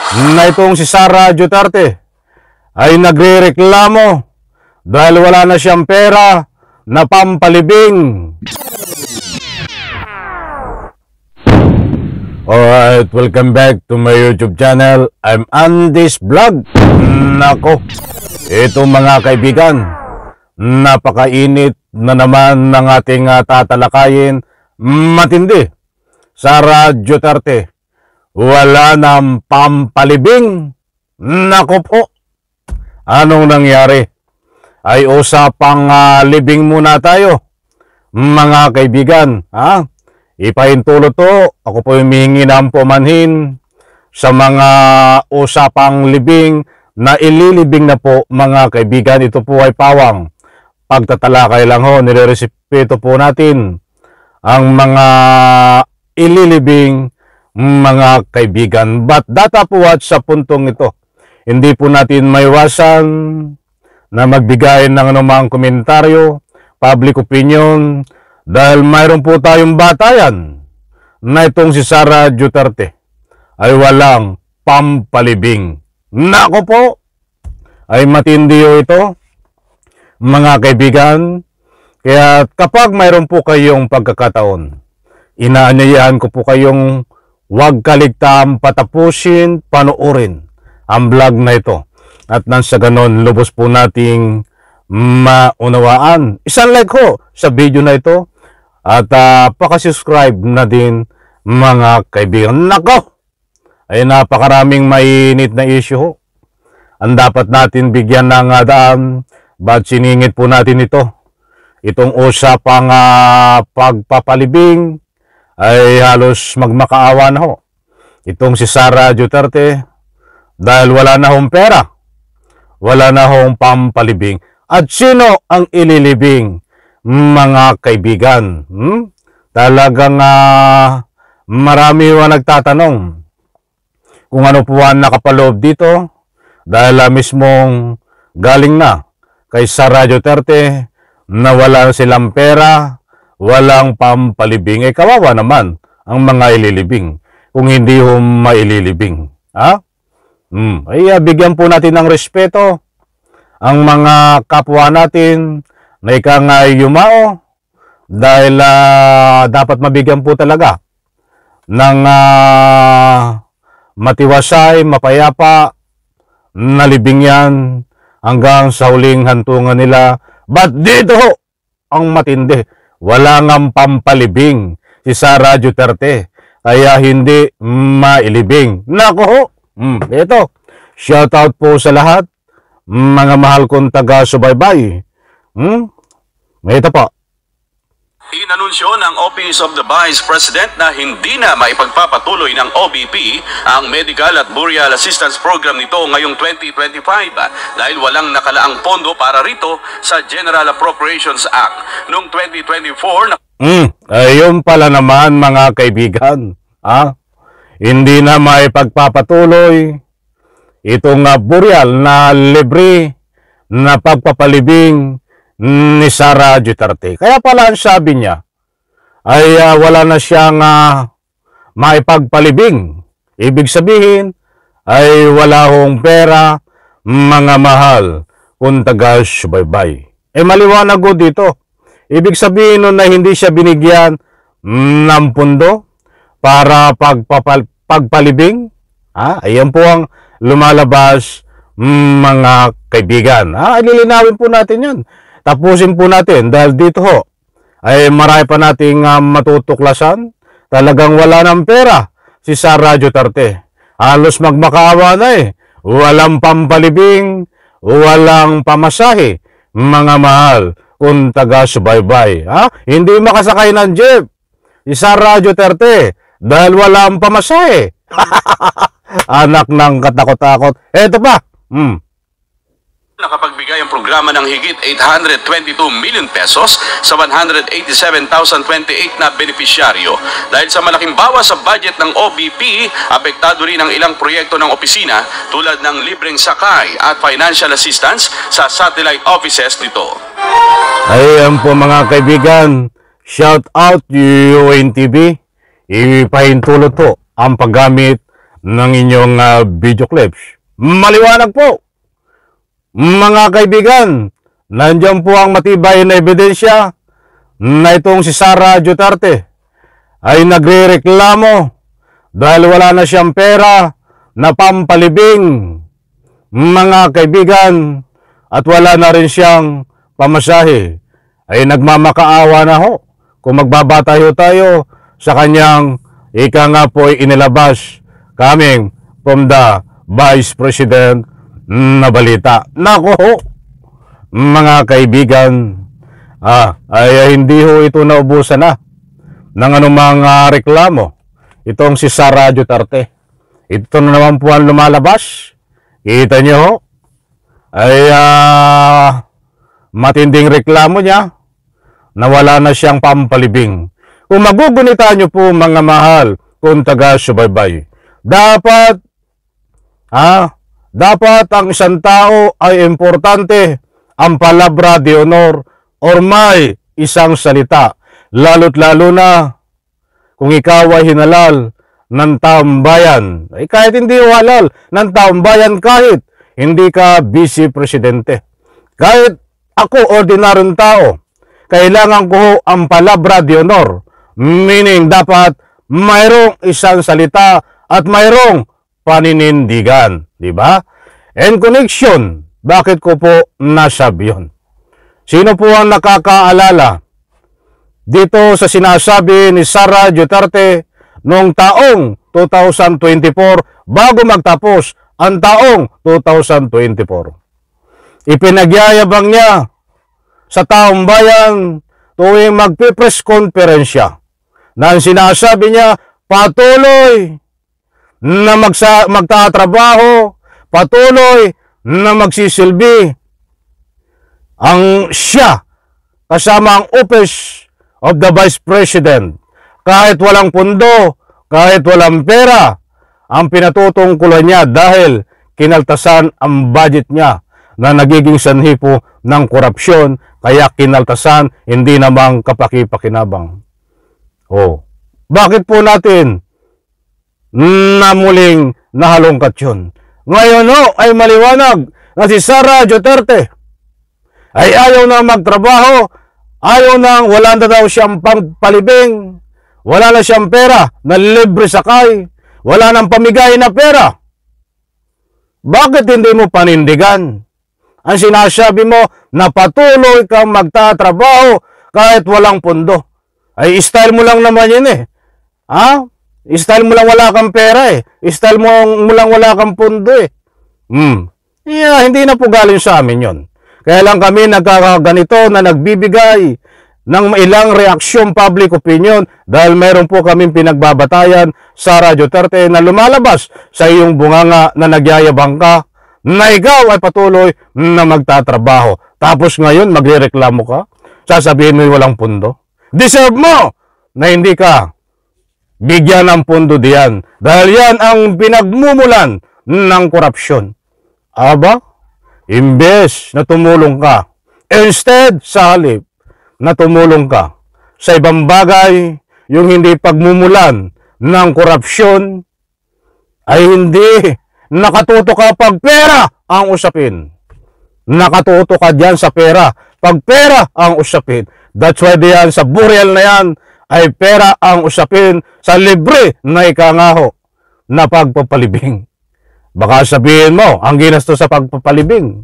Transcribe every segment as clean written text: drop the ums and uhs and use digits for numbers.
na itong si Sara Duterte ay nagrereklamo dahil wala na siyang pera na pampalibing. Alright, welcome back to my YouTube channel. I'm Andy's Vlog. Nako, ito mga kaibigan, napakainit na naman ng ating tatalakayin. Matindi. Sara Duterte, wala ng pampalibing. Nako po, anong nangyari? Ay usapang libing muna tayo, mga kaibigan. Ipahintulot to, ako po humihingi ng pumanhin sa mga usapang libing na ililibing na po, mga kaibigan. Ito po ay pawang pagtatalakay lang ho, nirerespeto po natin ang mga ililibing, mga kaibigan. But data po at sa puntong ito, hindi po natin maiwasan na magbigay ng anumang komentaryo, public opinion, dahil mayroon po tayong batayan na itong si Sara Duterte ay walang pampalibing. Nako po, ay matindi ito, mga kaibigan. Kaya kapag mayroon po kayong pagkakataon, inaanyayahan ko po kayong huwag kaligtaan patapusin, panoorin ang vlog na ito. At nang sa ganon, lubos po nating maunawaan. Isang like ho sa video na ito at pakasubscribe na din, mga kaibigan. Nako, ay napakaraming mainit na issue ho. Ang dapat natin bigyan ng daan, ba't siningit po natin ito? Itong usapang pagpapalibing ay halos magmakaawa na ho. Itong si Sara Duterte, dahil wala na hong pera, wala na hong pampalibing. At sino ang ililibing, mga kaibigan? Talagang marami ang nagtatanong kung ano po ang nakapaloob dito, dahil mismong galing na kay Sara Duterte na wala silang pera, walang pampalibing. Kawawa naman ang mga ililibing kung hindi ho maililibing. Bigyan po natin ng respeto ang mga kapwa natin na ikang yumao, dahil dapat mabigyan po talaga ng matiwasay, mapayapa na libing yan hanggang sa huling hantungan nila. But dito ho ang matindi, wala ngang pampalibing si Sara Duterte, kaya hindi mailibing. Nako ho, ito, shoutout po sa lahat, mga mahal kong taga-subaybay. Ito po. Inanunsyo ng Office of the Vice President na hindi na maipagpapatuloy ng OBP ang Medical at Burial Assistance Program nito ngayong 2025 dahil walang nakalaang pondo para rito sa General Appropriations Act. Noong 2024 ayun pala naman, mga kaibigan. Hindi na maipagpapatuloy itong burial na libre na pagpapalibing ni Sara Duterte. Kaya pala ang sabi niya ay wala na siyang maipagpalibing. Ibig sabihin ay wala hong pera, mga mahal kung taga-subaybay. Maliwanag ko dito. Ibig sabihin nun na hindi siya binigyan ng pundo para pagpalibing. Ayan po ang lumalabas, mga kaibigan. Lilinawin po natin yan. Tapusin po natin dahil dito ho ay marami pa nating matutuklasan. Talagang wala ng pera si Sara Duterte. Halos magmakaawa na Walang pampalibing, walang pamasahe, mga mahal kung taga-subaybay. Hindi makasakay ng jeep si Sara Duterte dahil walang pamasahe. Anak ng katakot-takot. Eto pa. Nakapagbigay ang programa ng higit 822 million pesos sa 187,028 na benepisyaryo. Dahil sa malaking bawas sa budget ng OBP, apektado rin ang ilang proyekto ng opisina tulad ng libreng sakay at financial assistance sa satellite offices nito. Ayan po, mga kaibigan, shout out UNTV. Ipahintulot po ang paggamit ng inyong video clips. Maliwanag po, mga kaibigan, nandiyan po ang matibay na ebidensya na itong si Sara Duterte ay nagrereklamo dahil wala na siyang pera na pampalibing, mga kaibigan, at wala na rin siyang pamasahe. Ay nagmamakaawa na ho kung magbabatayo tayo sa kanyang ika nga po ay inilabas coming from the Vice President na balita. Nako ho, mga kaibigan, ay hindi ho ito naubusan na ng anumang reklamo. Itong si Sara Duterte. Ito na naman po ang lumalabas. Kita niyo ho, ay matinding reklamo niya na wala na siyang pampalibing. Kung magugunita niyo po mga mahal, kung taga-subaybay, dapat ang isang tao ay importante ang palabra de honor or may isang salita, lalo't lalo na kung ikaw ay hinalal ng taong bayan. Ay kahit hindi halal ng taong bayan, kahit hindi ka vice presidente, kahit ako ordinaryong tao, kailangan ko ang palabra de honor, meaning dapat mayroong isang salita at mayroong paninindigan, di ba? And connection, bakit ko po nasabi yun? Sino po ang nakakaalala dito sa sinasabi ni Sara Duterte noong taong 2024 bago magtapos ang taong 2024? Ipinagyayabang niya sa taong bayan tuwing magpipress conference siya na ang sinasabi niya, patuloy na magtatrabaho, patuloy na magsisilbi ang siya kasama ang office of the Vice President. Kahit walang pundo, kahit walang pera, ang pinatutungkulan niya dahil kinaltasan ang budget niya na nagiging sanhi po ng korupsyon, kaya kinaltasan, hindi namang kapaki-pakinabang. Bakit po natin na muling nahalongkat yun? Ngayon ay maliwanag na si Sara Duterte ay ayaw na magtrabaho, ayaw na, wala na daw siyang pangpalibing, wala na siyang pera na libre sakay, wala nang pamigay na pera. Bakit hindi mo panindigan ang sinasabi mo na patuloy kang magtatrabaho kahit walang pundo? Ay style mo lang naman yun eh. Style mo lang wala kang pera eh. Style mo lang wala kang pundo eh. Hindi na po galing sa amin yon. Kaya lang kami nagkakaganito na nagbibigay ng ilang reaksyon, public opinion, dahil meron po kaming pinagbabatayan, Sara Duterte, na lumalabas sa iyong bunganga na nagyayabang ka na ikaw ay patuloy na magtatrabaho. Tapos ngayon magrereklamo ka, sasabihin mo walang pundo. Deserve mo na hindi ka bigyan ng pundo diyan, dahil yan ang pinagmumulan ng korupsyon. Imbes na tumulong ka, instead sa halip na tumulong ka sa ibang bagay, yung hindi pagmumulan ng korupsyon, ay hindi nakatuto ka pag pera ang usapin. Nakatuto ka dyan sa pera pag pera ang usapin. That's why diyan sa burial na yan ay pera ang usapin, sa libre na ikangaho na pagpapalibing. Baka sabihin mo, ang ginasto sa pagpapalibing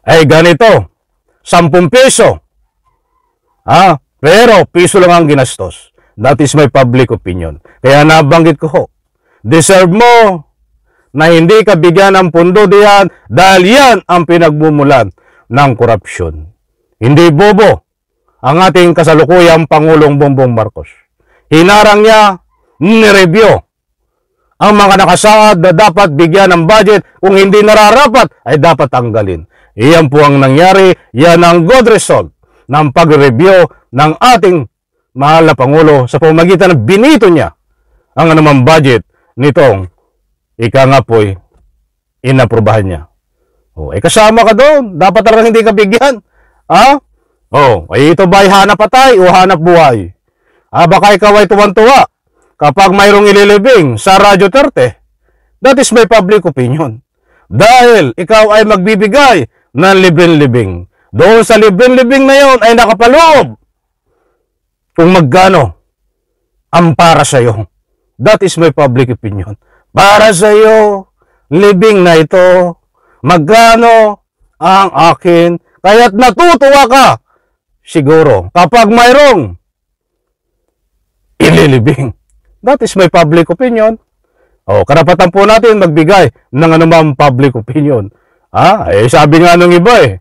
ay ganito, 10 piso. Pero piso lang ang ginastos. That is my public opinion. Kaya nabanggit ko ho, deserve mo na hindi ka bigyan ng pundo diyan dahil yan ang pinagmumulan ng korupsyon. Hindi bobo ang ating kasalukuyang Pangulong Bongbong Marcos. Hinarang niya, nireview ang mga nakasaad na dapat bigyan ng budget, kung hindi nararapat ay dapat tanggalin. Iyan po ang nangyari, yan ang good result ng pag-review ng ating mahal na Pangulo sa pamamagitan ng binito niya ang anumang budget nitong ika nga po'y inaprubahan niya. Kasama ka doon, dapat talagang hindi ka bigyan. Ito ba'y hanap patay o hanap buhay? Baka ikaw ay tuwan-tuwa kapag mayroong ililibing Sara Duterte. That is my public opinion. Dahil ikaw ay magbibigay ng libreng-libing. Doon sa libreng-libing na yon ay nakapaloob kung magkano ang para sa'yo. That is my public opinion. Para sa'yo, libing na ito, magkano ang akin, kaya't natutuwa ka. Siguro, kapag mayroong ililibing. That is my public opinion. O, karapatan po natin magbigay ng anumang public opinion. Sabi nga nung iba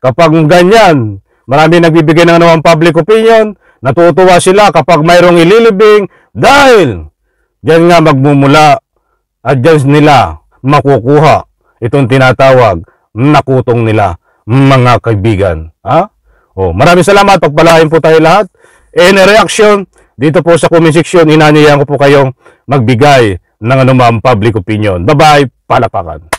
kapag ganyan, marami nagbibigay ng anumang public opinion, natutuwa sila kapag mayroong ililibing dahil diyan nga magmumula at diyan nila makukuha itong tinatawag na kutong nila, mga kaibigan. Maraming salamat, pagpalain po tayo lahat. Any reaction, dito po sa comment section, inanyayahan ko po kayong magbigay ng anumang public opinion. Bye-bye, palapakan.